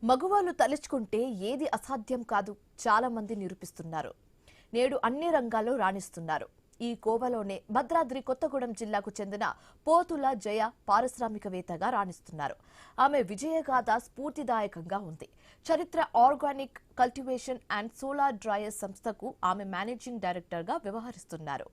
మగవాళ్ళు తలుచుకుంటే ఏది అసాధ్యం కాదు చాలా మంది నిరూపిస్తున్నారు. నేడు అన్ని రంగాల్లో రాణిస్తున్నారు. ఈ కోవలోనే భద్రాద్రి కొత్తగూడెం జిల్లాకు చెందిన పోతుల జయ పారిశ్రామికవేత్తగా రాణిస్తున్నారు. ఆమె విజయగాథ స్ఫూర్తిదాయకంగా ఉంది. చరిత్ర organic cultivation and solar dryer సంస్థకు ఆమె మేనేజింగ్ డైరెక్టర్గా వ్యవహరిస్తున్నారు.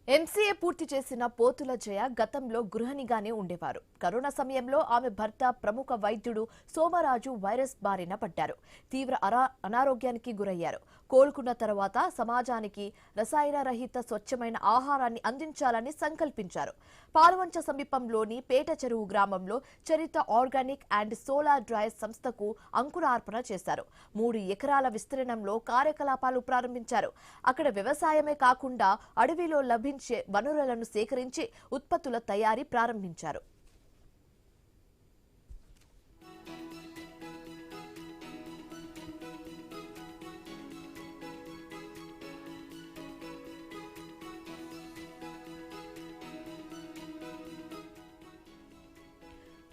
ఎంసీఏ పూర్తి చేసిన పోతుల జయ గతంలో గృహిణిగానే ఉండేవారు. కరోనా సమయంలో ఆమె భర్త ప్రముఖ వైద్యుడు సోమరాజు వైరస్ బారిన పడ్డారు. తీవ్ర అనారోగ్యానికి గురయ్యారు. కోలుకున్న తర్వాత సమాజానికి రసాయన రహిత స్వచ్ఛమైన ఆహారాన్ని అందించాలని సంకల్పించారు. పాల్వంచ సమీపంలోని పేట చెరువు గ్రామంలో చరిత్ర ఆర్గానిక్ అండ్ సోలార్ డ్రైయర్ సంస్థకు అంకురార్పణ చేశారు. 3 ఎకరాల విస్తీర్ణంలో కార్యకలాపాలు ప్రారంభించారు. అక్కడ వ్యవసాయమే కాకుండా అడవిలో లభించే వనరులను సేకరించి ఉత్పత్తుల తయారీ ప్రారంభించారు.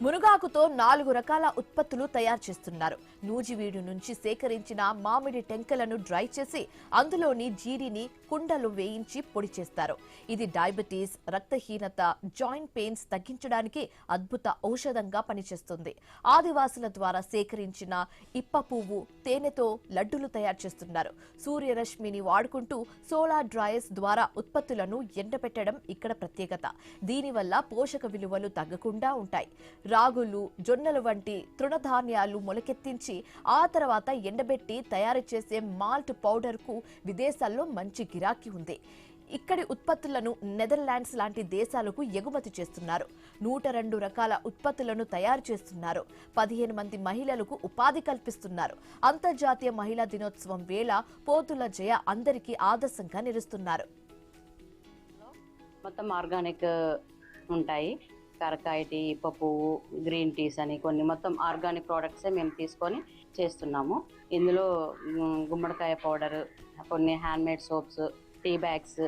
మునగాకుతో 4 రకాల ఉత్పత్తులు తయారు చేస్తున్నారు. నూజివీడు నుంచి సేకరించిన మామిడి టెంకలను డ్రై చేసి అందులోని జీడిని కుండలు వేయించి పొడి చేస్తారు. ఇది డయాబెటీస్, రక్తహీనత, జాయింట్ పెయిన్స్ తగ్గించడానికి అద్భుత ఔషధంగా పనిచేస్తుంది. ఆదివాసుల ద్వారా సేకరించిన ఇప్ప పువ్వు, తేనెతో లడ్డూలు తయారు చేస్తున్నారు. సూర్యరశ్మిని వాడుకుంటూ సోలార్ డ్రైయర్స్ ద్వారా ఉత్పత్తులను ఎండబెట్టడం ఇక్కడ ప్రత్యేకత. దీనివల్ల పోషక విలువలు తగ్గకుండా ఉంటాయి. రాగులు, జొన్నలు వంటి తృణధాన్యాలు మొలకెత్తించి ఆ తర్వాత ఎండబెట్టి తయారు చేసే మాల్ట్ పౌడర్ కు విదేశాల్లో మంచి గిరాకీ ఉంది. ఇక్కడి ఉత్పత్తులను నెదర్లాండ్స్ లాంటి దేశాలకు ఎగుమతి చేస్తున్నారు. 102 రకాల ఉత్పత్తులను తయారు చేస్తున్నారు. 15 మంది మహిళలకు ఉపాధి కల్పిస్తున్నారు. అంతర్జాతీయ మహిళా దినోత్సవం వేళ పోతుల జయ అందరికీ ఆదర్శంగా నిలుస్తున్నారు. మొత్తం ఆర్గానిక్ ఉంటాయి. కరకాయ టీ, పప్పు, గ్రీన్ టీస్ అని కొన్ని మొత్తం ఆర్గానిక్ ప్రోడక్ట్సే మేము తీసుకొని చేస్తున్నాము. ఇందులో గుమ్మడికాయ పౌడర్, కొన్ని హ్యాండ్మేడ్ సోప్స్, టీ బ్యాగ్స్,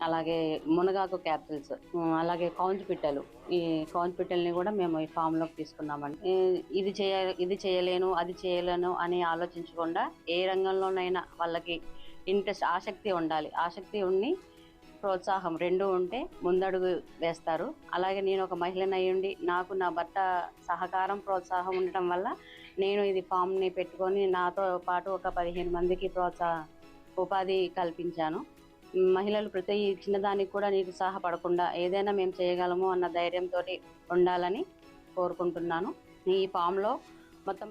అలాగే మునగాకు క్యాప్సిల్స్, అలాగే కౌంచు పిట్టలు. ఈ కౌంచు పిట్టల్ని కూడా మేము ఈ ఫామ్లోకి తీసుకున్నామండి. ఇది చేయలేను, అది చేయలేను అని ఆలోచించకుండా ఏ రంగంలోనైనా వాళ్ళకి ఇంట్రెస్ట్, ఆసక్తి ఉండాలి. ఆసక్తి ఉండి ప్రోత్సాహం 2 ఉంటే ముందడుగు వేస్తారు. అలాగే నేను ఒక మహిళను అయ్యుండి నాకు నా భర్త సహకారం, ప్రోత్సాహం ఉండటం వల్ల నేను ఇది ఫామ్ని పెట్టుకొని నాతో పాటు ఒక 15 మందికి ఉపాధి కల్పించాను. మహిళలు ప్రతి చిన్నదానికి కూడా నిరుత్సాహపడకుండా ఏదైనా మేము చేయగలము అన్న ధైర్యంతో ఉండాలని కోరుకుంటున్నాను. ఈ ఫామ్లో మొత్తం